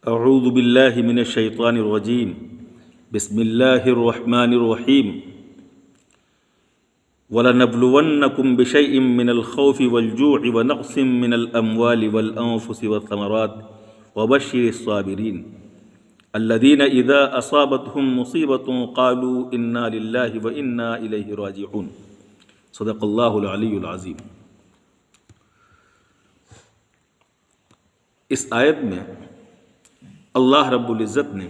اعوذ باللہ من الشیطان الرجیم بسم اللہ الرحمن الرحیم وَلَنَبْلُوَنَّكُمْ بِشَيْءٍ مِّنَ الْخَوْفِ وَالْجُوعِ وَنَقْصٍ مِّنَ الْأَمْوَالِ وَالْأَنفُسِ وَالثَّمَرَاتِ وَبَشِّرِ الصَّابِرِينَ الَّذِينَ إِذَا أَصَابَتْهُم مُّصِيبَةٌ قَالُوا إِنَّا لِلَّهِ وَإِنَّا إِلَيْهِ رَاجِعُونَ صدق اللہ العلی العظیم۔ اس آیت میں اللہ رب العزت نے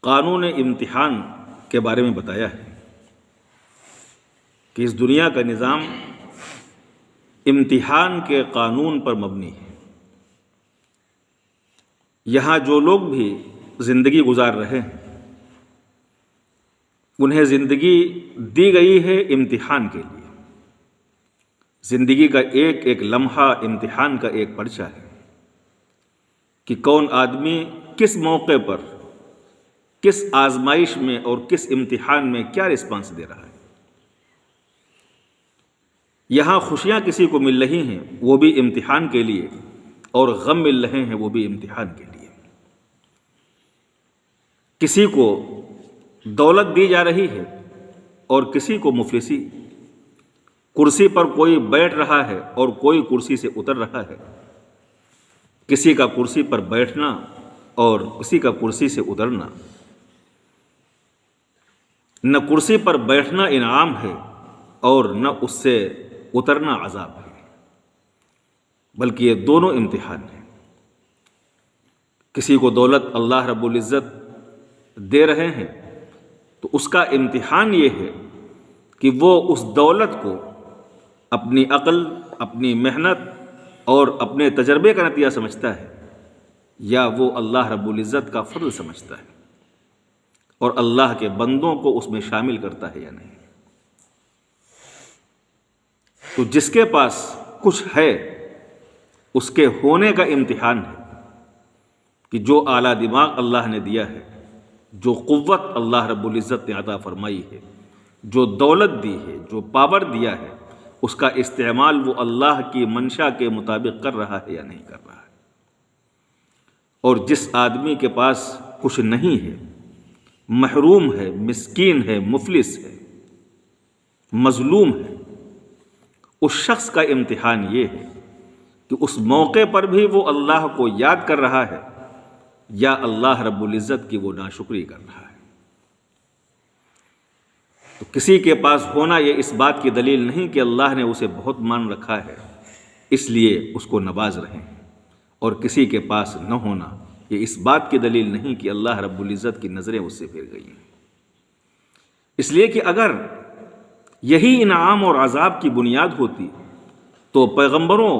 قانون امتحان کے بارے میں بتایا ہے کہ اس دنیا کا نظام امتحان کے قانون پر مبنی ہے۔ یہاں جو لوگ بھی زندگی گزار رہے ہیں انہیں زندگی دی گئی ہے امتحان کے لیے۔ زندگی کا ایک ایک لمحہ امتحان کا ایک پرچہ ہے کہ کون آدمی کس موقع پر، کس آزمائش میں اور کس امتحان میں کیا رسپانس دے رہا ہے۔ یہاں خوشیاں کسی کو مل رہی ہیں وہ بھی امتحان کے لیے، اور غم مل رہے ہیں وہ بھی امتحان کے لیے۔ کسی کو دولت دی جا رہی ہے اور کسی کو مفلسی۔ کرسی پر کوئی بیٹھ رہا ہے اور کوئی کرسی سے اتر رہا ہے۔ کسی کا کرسی پر بیٹھنا اور کسی کا کرسی سے اترنا، نہ کرسی پر بیٹھنا انعام ہے اور نہ اس سے اترنا عذاب ہے، بلکہ یہ دونوں امتحان ہیں۔ کسی کو دولت اللہ رب العزت دے رہے ہیں تو اس کا امتحان یہ ہے کہ وہ اس دولت کو اپنی عقل، اپنی محنت اور اپنے تجربے کا نتیجہ سمجھتا ہے، یا وہ اللہ رب العزت کا فضل سمجھتا ہے اور اللہ کے بندوں کو اس میں شامل کرتا ہے یا نہیں۔ تو جس کے پاس کچھ ہے اس کے ہونے کا امتحان ہے کہ جو اعلیٰ دماغ اللہ نے دیا ہے، جو قوت اللہ رب العزت نے عطا فرمائی ہے، جو دولت دی ہے، جو پاور دیا ہے، اس کا استعمال وہ اللہ کی منشا کے مطابق کر رہا ہے یا نہیں کر رہا ہے۔ اور جس آدمی کے پاس کچھ نہیں ہے، محروم ہے، مسکین ہے، مفلس ہے، مظلوم ہے، اس شخص کا امتحان یہ ہے کہ اس موقع پر بھی وہ اللہ کو یاد کر رہا ہے یا اللہ رب العزت کی وہ ناشکری کر رہا ہے۔ تو کسی کے پاس ہونا یہ اس بات کی دلیل نہیں کہ اللہ نے اسے بہت مان رکھا ہے اس لیے اس کو نواز رہے ہیں، اور کسی کے پاس نہ ہونا یہ اس بات کی دلیل نہیں کہ اللہ رب العزت کی نظریں اس سے پھر گئی ہیں۔ اس لیے کہ اگر یہی انعام اور عذاب کی بنیاد ہوتی تو پیغمبروں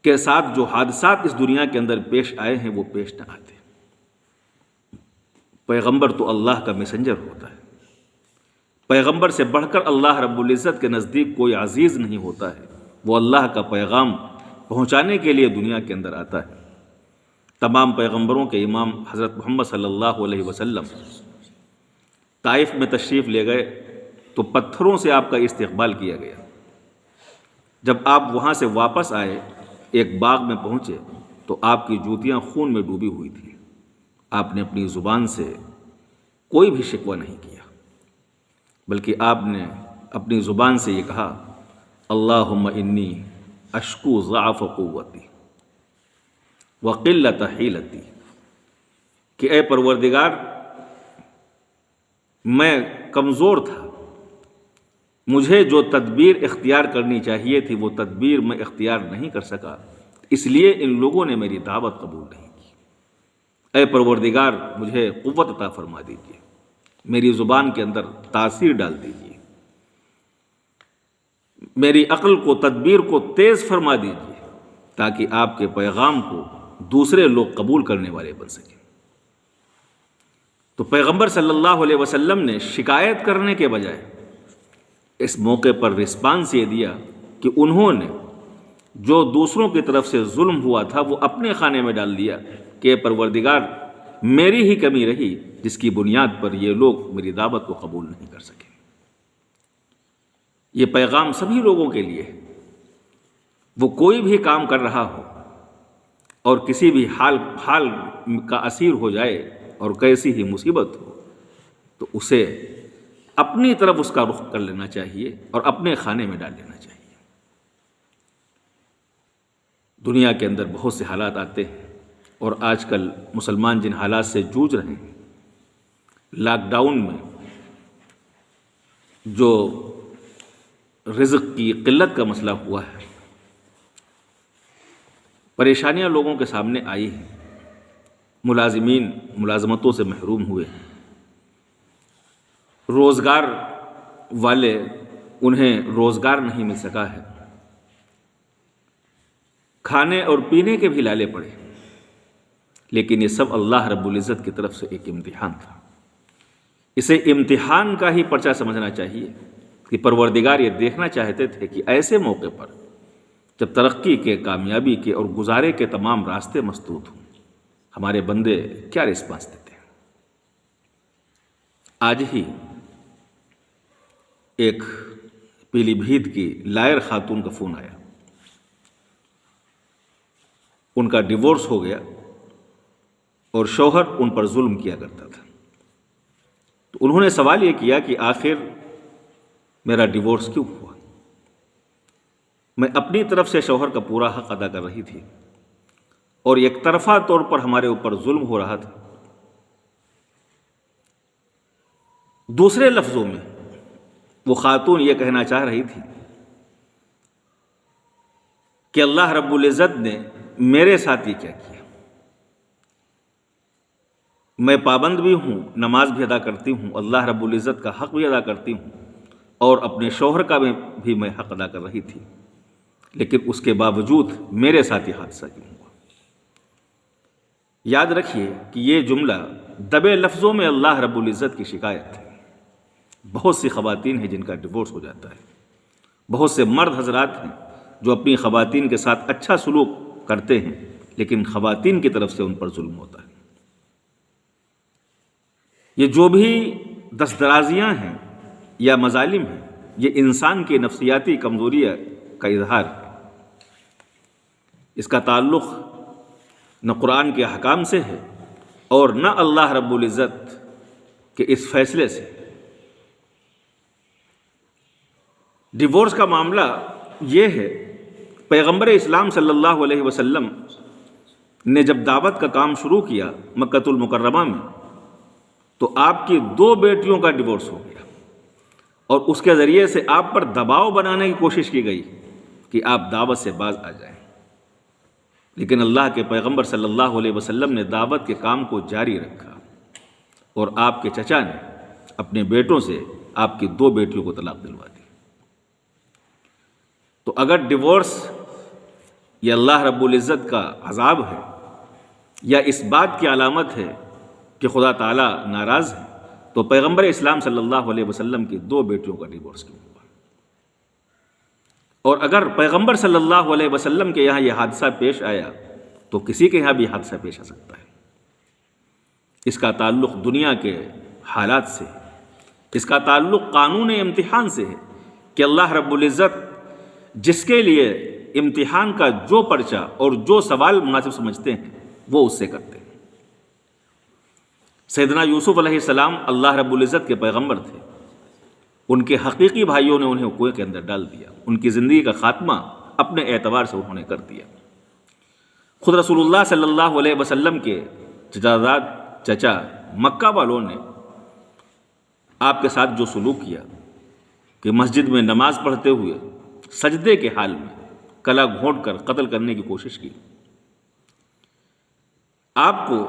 کے ساتھ جو حادثات اس دنیا کے اندر پیش آئے ہیں وہ پیش نہ آتے۔ پیغمبر تو اللہ کا میسنجر ہوتا ہے۔ پیغمبر سے بڑھ کر اللہ رب العزت کے نزدیک کوئی عزیز نہیں ہوتا ہے۔ وہ اللہ کا پیغام پہنچانے کے لیے دنیا کے اندر آتا ہے۔ تمام پیغمبروں کے امام حضرت محمد صلی اللہ علیہ وسلم طائف میں تشریف لے گئے تو پتھروں سے آپ کا استقبال کیا گیا۔ جب آپ وہاں سے واپس آئے، ایک باغ میں پہنچے تو آپ کی جوتیاں خون میں ڈوبی ہوئی تھیں۔ آپ نے اپنی زبان سے کوئی بھی شکوہ نہیں کیا، بلکہ آپ نے اپنی زبان سے یہ کہا، اللہم انی اشکو ضعف قوتی وقلت حیلتی، کہ اے پروردگار میں کمزور تھا، مجھے جو تدبیر اختیار کرنی چاہیے تھی وہ تدبیر میں اختیار نہیں کر سکا، اس لیے ان لوگوں نے میری دعوت قبول نہیں کی۔ اے پروردگار مجھے قوت عطا فرما دیجیے، میری زبان کے اندر تاثیر ڈال دیجیے، میری عقل کو، تدبیر کو تیز فرما دیجیے، تاکہ آپ کے پیغام کو دوسرے لوگ قبول کرنے والے بن سکیں۔ تو پیغمبر صلی اللہ علیہ وسلم نے شکایت کرنے کے بجائے اس موقع پر رسپانس یہ دیا کہ انہوں نے جو دوسروں کی طرف سے ظلم ہوا تھا وہ اپنے خانے میں ڈال دیا کہ پروردگار میری ہی کمی رہی جس کی بنیاد پر یہ لوگ میری دعوت کو قبول نہیں کر سکے۔ یہ پیغام سبھی لوگوں کے لیے ہے۔ وہ کوئی بھی کام کر رہا ہو، اور کسی بھی حال کا اسیر ہو جائے اور کیسی ہی مصیبت ہو تو اسے اپنی طرف اس کا رخ کر لینا چاہیے اور اپنے کھانے میں ڈال لینا چاہیے۔ دنیا کے اندر بہت سے حالات آتے ہیں، اور آج کل مسلمان جن حالات سے جوجھ رہے ہیں، لاک ڈاؤن میں جو رزق کی قلت کا مسئلہ ہوا ہے، پریشانیاں لوگوں کے سامنے آئی ہیں، ملازمین ملازمتوں سے محروم ہوئے ہیں، روزگار والے انہیں روزگار نہیں مل سکا ہے، کھانے اور پینے کے بھی لالے پڑے، لیکن یہ سب اللہ رب العزت کی طرف سے ایک امتحان تھا۔ اسے امتحان کا ہی پرچہ سمجھنا چاہیے کہ پروردگار یہ دیکھنا چاہتے تھے کہ ایسے موقع پر جب ترقی کے، کامیابی کے اور گزارے کے تمام راستے مسدود ہوں، ہمارے بندے کیا رسپانس دیتے ہیں۔ آج ہی ایک پیلی بھیت کی لائر خاتون کا فون آیا، ان کا ڈیورس ہو گیا اور شوہر ان پر ظلم کیا کرتا تھا، تو انہوں نے سوال یہ کیا کہ آخر میرا ڈیورس کیوں ہوا؟ میں اپنی طرف سے شوہر کا پورا حق ادا کر رہی تھی اور یک طرفہ طور پر ہمارے اوپر ظلم ہو رہا تھا۔ دوسرے لفظوں میں وہ خاتون یہ کہنا چاہ رہی تھی کہ اللہ رب العزت نے میرے ساتھ یہ کیا کیا؟ میں پابند بھی ہوں، نماز بھی ادا کرتی ہوں، اللہ رب العزت کا حق بھی ادا کرتی ہوں، اور اپنے شوہر کا بھی میں حق ادا کر رہی تھی، لیکن اس کے باوجود میرے ساتھ یہ حادثہ کیوں ہوا؟ یاد رکھیے کہ یہ جملہ دبے لفظوں میں اللہ رب العزت کی شکایت ہے۔ بہت سی خواتین ہیں جن کا ڈیورس ہو جاتا ہے، بہت سے مرد حضرات ہیں جو اپنی خواتین کے ساتھ اچھا سلوک کرتے ہیں، لیکن خواتین کی طرف سے ان پر ظلم ہوتا ہے۔ یہ جو بھی دستدرازیاں ہیں یا مظالم ہیں، یہ انسان کی نفسیاتی کمزوری کا اظہار ہے۔ اس کا تعلق نہ قرآن کے احکام سے ہے اور نہ اللہ رب العزت کے اس فیصلے سے۔ ڈیورس کا معاملہ یہ ہے، پیغمبر اسلام صلی اللہ علیہ وسلم نے جب دعوت کا کام شروع کیا مکۃ المکرمہ میں، تو آپ کی 2 بیٹیوں کا ڈیورس ہو گیا، اور اس کے ذریعے سے آپ پر دباؤ بنانے کی کوشش کی گئی کہ آپ دعوت سے باز آ جائیں، لیکن اللہ کے پیغمبر صلی اللہ علیہ وسلم نے دعوت کے کام کو جاری رکھا، اور آپ کے چچا نے اپنے بیٹوں سے آپ کی 2 بیٹیوں کو طلاق دلوا دی۔ تو اگر ڈیورس یہ اللہ رب العزت کا عذاب ہے یا اس بات کی علامت ہے کہ خدا تعالیٰ ناراض ہے، تو پیغمبر اسلام صلی اللہ علیہ وسلم کی 2 بیٹیوں کا ڈیورس کیوں ہوا؟ اور اگر پیغمبر صلی اللہ علیہ وسلم کے یہاں یہ حادثہ پیش آیا تو کسی کے یہاں بھی حادثہ پیش آ سکتا ہے۔ اس کا تعلق دنیا کے حالات سے ہے، اس کا تعلق قانون امتحان سے ہے کہ اللہ رب العزت جس کے لیے امتحان کا جو پرچہ اور جو سوال مناسب سمجھتے ہیں وہ اس سے کرتے ہیں۔ سیدنا یوسف علیہ السلام اللہ رب العزت کے پیغمبر تھے، ان کے حقیقی بھائیوں نے انہیں کنویں کے اندر ڈال دیا، ان کی زندگی کا خاتمہ اپنے اعتبار سے انہوں نے کر دیا۔ خود رسول اللہ صلی اللہ علیہ وسلم کے چچا مکہ والوں نے آپ کے ساتھ جو سلوک کیا کہ مسجد میں نماز پڑھتے ہوئے سجدے کے حال میں کلا گھونٹ کر قتل کرنے کی کوشش کی۔ آپ کو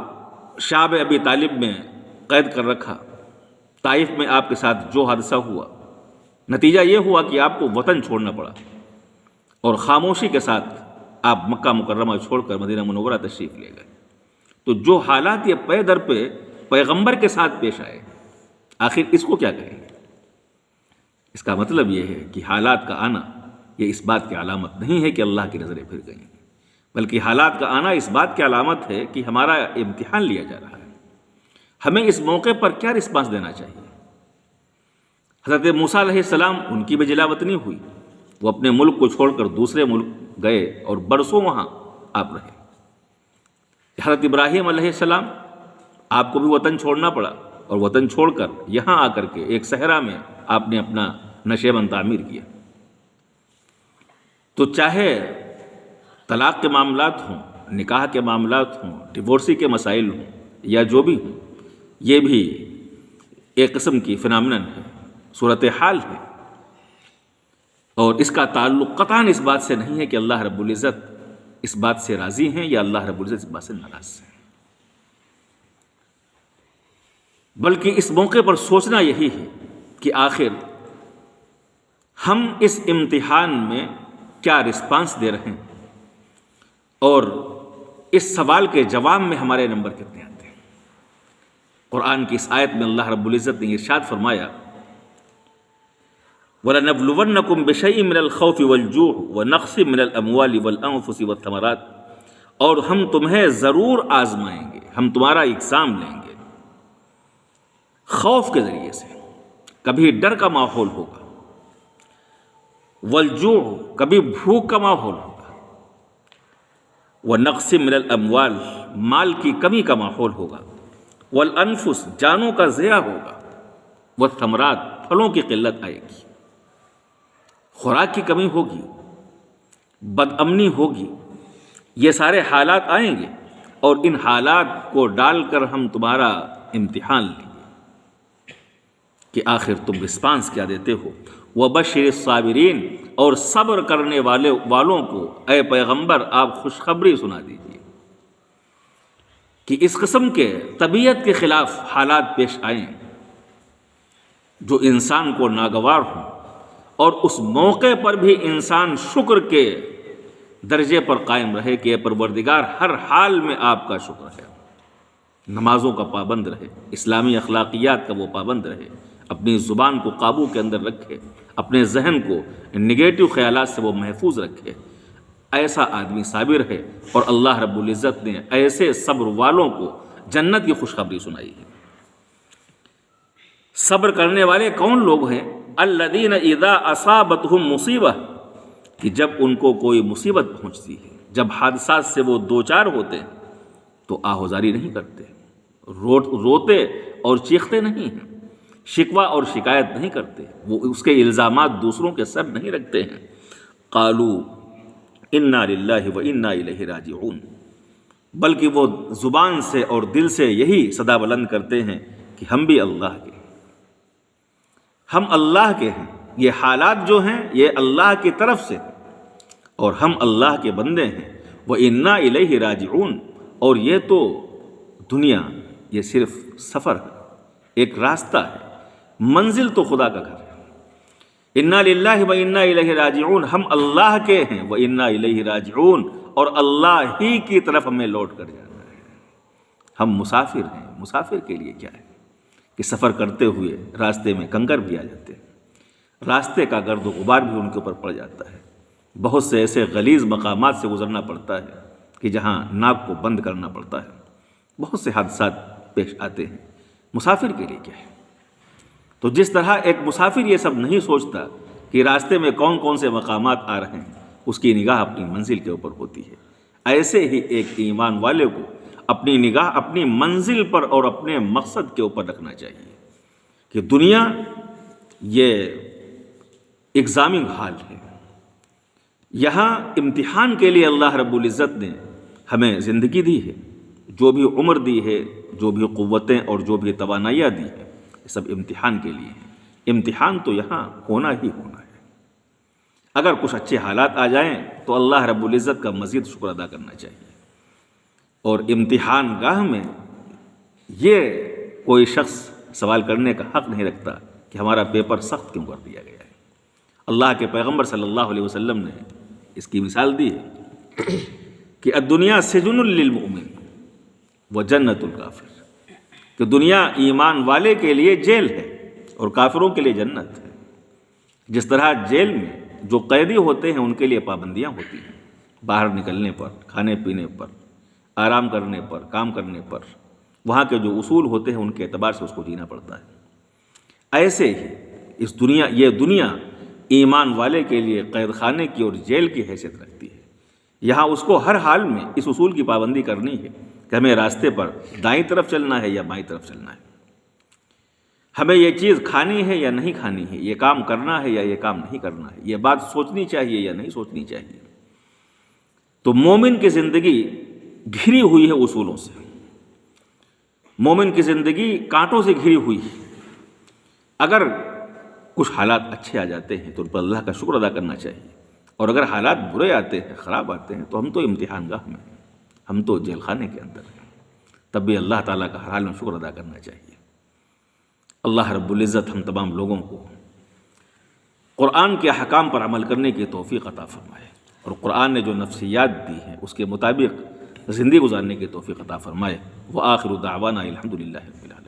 شعب ابی طالب میں قید کر رکھا، طائف میں آپ کے ساتھ جو حادثہ ہوا، نتیجہ یہ ہوا کہ آپ کو وطن چھوڑنا پڑا اور خاموشی کے ساتھ آپ مکہ مکرمہ چھوڑ کر مدینہ منورہ تشریف لے گئے۔ تو جو حالات یہ پے در پہ پیغمبر کے ساتھ پیش آئے، آخر اس کو کیا کہیں گے؟ اس کا مطلب یہ ہے کہ حالات کا آنا یہ اس بات کی علامت نہیں ہے کہ اللہ کی نظریں پھر گئیں، بلکہ حالات کا آنا اس بات کی علامت ہے کہ ہمارا امتحان لیا جا رہا ہے۔ ہمیں اس موقع پر کیا رسپانس دینا چاہیے؟ حضرت موسیٰ علیہ السلام، ان کی بھی جلا وطنی ہوئی، وہ اپنے ملک کو چھوڑ کر دوسرے ملک گئے اور برسوں وہاں آپ رہے۔ حضرت ابراہیم علیہ السلام، آپ کو بھی وطن چھوڑنا پڑا، اور وطن چھوڑ کر یہاں آ کر کے ایک صحرا میں آپ نے اپنا نشیمن تعمیر کیا۔ تو چاہے طلاق کے معاملات ہوں، نکاح کے معاملات ہوں، ڈیورسی کے مسائل ہوں، یا جو بھی ہوں، یہ بھی ایک قسم کی فنامنن ہے، صورتحال ہے، اور اس کا تعلق قطعاً اس بات سے نہیں ہے کہ اللہ رب العزت اس بات سے راضی ہیں یا اللہ رب العزت اس بات سے ناراض ہیں، بلکہ اس موقع پر سوچنا یہی ہے کہ آخر ہم اس امتحان میں کیا رسپانس دے رہے ہیں، اور اس سوال کے جواب میں ہمارے نمبر کتنے آتے ہیں۔ قرآن کی اس آیت میں اللہ رب العزت نے ارشاد فرمایا، وَلَنَبْلُوَنَّكُمْ بِشَيْءٍ مِّنَ الْخَوْفِ وَالْجُوعِ وَنَقْصٍ مِّنَ الْأَمْوَالِ وَالْأَنفُسِ وَالثَّمَرَاتِ، اور ہم تمہیں ضرور آزمائیں گے، ہم تمہارا اگزام لیں گے، خوف کے ذریعے سے، کبھی ڈر کا ماحول ہوگا، والجوع، کبھی بھوک کا ماحول ہوگا، وَنَقْصٍ مِّنَ الْأَمْوَالِ، مال کی کمی کا ماحول ہوگا، والانفس، جانوں کا ضیاع ہوگا، والثمرات، پھلوں کی قلت آئے گی، خوراک کی کمی ہوگی، بد امنی ہوگی، یہ سارے حالات آئیں گے، اور ان حالات کو ڈال کر ہم تمہارا امتحان لیں گے کہ آخر تم رسپانس کیا دیتے ہو۔ وَبَشِّرِ الصَّابِرِينَ، اور صبر کرنے والوں کو اے پیغمبر آپ خوشخبری سنا دیجیے کہ اس قسم کے طبیعت کے خلاف حالات پیش آئیں جو انسان کو ناگوار ہوں، اور اس موقع پر بھی انسان شکر کے درجے پر قائم رہے کہ اے پروردگار ہر حال میں آپ کا شکر ہے، نمازوں کا پابند رہے، اسلامی اخلاقیات کا وہ پابند رہے، اپنی زبان کو قابو کے اندر رکھے، اپنے ذہن کو نگیٹو خیالات سے وہ محفوظ رکھے، ایسا آدمی صابر ہے، اور اللہ رب العزت نے ایسے صبر والوں کو جنت کی خوشخبری سنائی ہے۔ صبر کرنے والے کون لوگ ہیں؟ الذین اذا اصابتہم مصیبہ، کہ جب ان کو کوئی مصیبت پہنچتی ہے، جب حادثات سے وہ دوچار ہوتے ہیں تو آہوزاری نہیں کرتے، روتے اور چیختے نہیں ہیں، شکوہ اور شکایت نہیں کرتے، وہ اس کے الزامات دوسروں کے سر نہیں رکھتے ہیں۔ قالوا انا للہ و انا الیہ راجعون، بلکہ وہ زبان سے اور دل سے یہی صدا بلند کرتے ہیں کہ ہم بھی اللہ کے، ہم اللہ کے ہیں، یہ حالات جو ہیں یہ اللہ کی طرف سے، اور ہم اللہ کے بندے ہیں۔ وَإِنَّا إِلَيْهِ رَاجِعُونَ، اور یہ تو دنیا یہ صرف سفر ہے، ایک راستہ ہے، منزل تو خدا کا گھر ہے۔ اِنَّا لِلَّهِ وَإِنَّا إِلَيْهِ رَاجِعُونَ، ہم اللہ کے ہیں، وَإِنَّا إِلَيْهِ رَاجِعُونَ، اور اللہ ہی کی طرف ہمیں لوٹ کر جانا ہے۔ ہم مسافر ہیں، مسافر کے لیے کیا ہے کہ سفر کرتے ہوئے راستے میں کنکر بھی آ جاتے ہیں، راستے کا گرد و غبار بھی ان کے اوپر پڑ جاتا ہے، بہت سے ایسے غلیظ مقامات سے گزرنا پڑتا ہے کہ جہاں ناک کو بند کرنا پڑتا ہے، بہت سے حادثات پیش آتے ہیں، مسافر کے لیے کیا ہے؟ تو جس طرح ایک مسافر یہ سب نہیں سوچتا کہ راستے میں کون کون سے مقامات آ رہے ہیں، اس کی نگاہ اپنی منزل کے اوپر ہوتی ہے، ایسے ہی ایک ایمان والے کو اپنی نگاہ اپنی منزل پر اور اپنے مقصد کے اوپر رکھنا چاہیے کہ دنیا یہ ایگزامنگ ہال ہے، یہاں امتحان کے لیے اللہ رب العزت نے ہمیں زندگی دی ہے، جو بھی عمر دی ہے، جو بھی قوتیں اور جو بھی توانائیاں دی ہیں، یہ سب امتحان کے لیے ہیں۔ امتحان تو یہاں ہونا ہی ہونا ہے، اگر کچھ اچھے حالات آ جائیں تو اللہ رب العزت کا مزید شکر ادا کرنا چاہیے، اور امتحان گاہ میں یہ کوئی شخص سوال کرنے کا حق نہیں رکھتا کہ ہمارا پیپر سخت کیوں کر دیا گیا ہے۔ اللہ کے پیغمبر صلی اللہ علیہ وسلم نے اس کی مثال دی ہے کہ الدنیا سجن للمؤمن وجنت الکافر، کہ دنیا ایمان والے کے لیے جیل ہے اور کافروں کے لیے جنت ہے۔ جس طرح جیل میں جو قیدی ہوتے ہیں ان کے لیے پابندیاں ہوتی ہیں، باہر نکلنے پر، کھانے پینے پر، آرام کرنے پر، کام کرنے پر، وہاں کے جو اصول ہوتے ہیں ان کے اعتبار سے اس کو جینا پڑتا ہے۔ ایسے ہی یہ دنیا ایمان والے کے لیے قید خانے کی اور جیل کی حیثیت رکھتی ہے، یہاں اس کو ہر حال میں اس اصول کی پابندی کرنی ہے کہ ہمیں راستے پر دائیں طرف چلنا ہے یا بائیں طرف چلنا ہے، ہمیں یہ چیز کھانی ہے یا نہیں کھانی ہے، یہ کام کرنا ہے یا یہ کام نہیں کرنا ہے، یہ بات سوچنی چاہیے یا نہیں سوچنی چاہیے۔ تو مومن کی زندگی گھری ہوئی ہے اصولوں سے، مومن کی زندگی کانٹوں سے گھری ہوئی ہے۔ اگر کچھ حالات اچھے آ جاتے ہیں تو ان پر اللہ کا شکر ادا کرنا چاہیے، اور اگر حالات برے آتے ہیں، خراب آتے ہیں، تو ہم تو امتحان گاہ میں، ہم تو جیل خانے کے اندر ہیں، تب بھی اللہ تعالیٰ کا ہر حال میں شکر ادا کرنا چاہیے۔ اللہ رب العزت ہم تمام لوگوں کو قرآن کے احکام پر عمل کرنے کی توفیق عطا فرمائے، اور قرآن نے جو نفسیات دی ہیں اس کے مطابق زندگی گزارنے کی توفیق عطا فرمائے۔ وآخر دعوانا الحمدللہ رب العالمین۔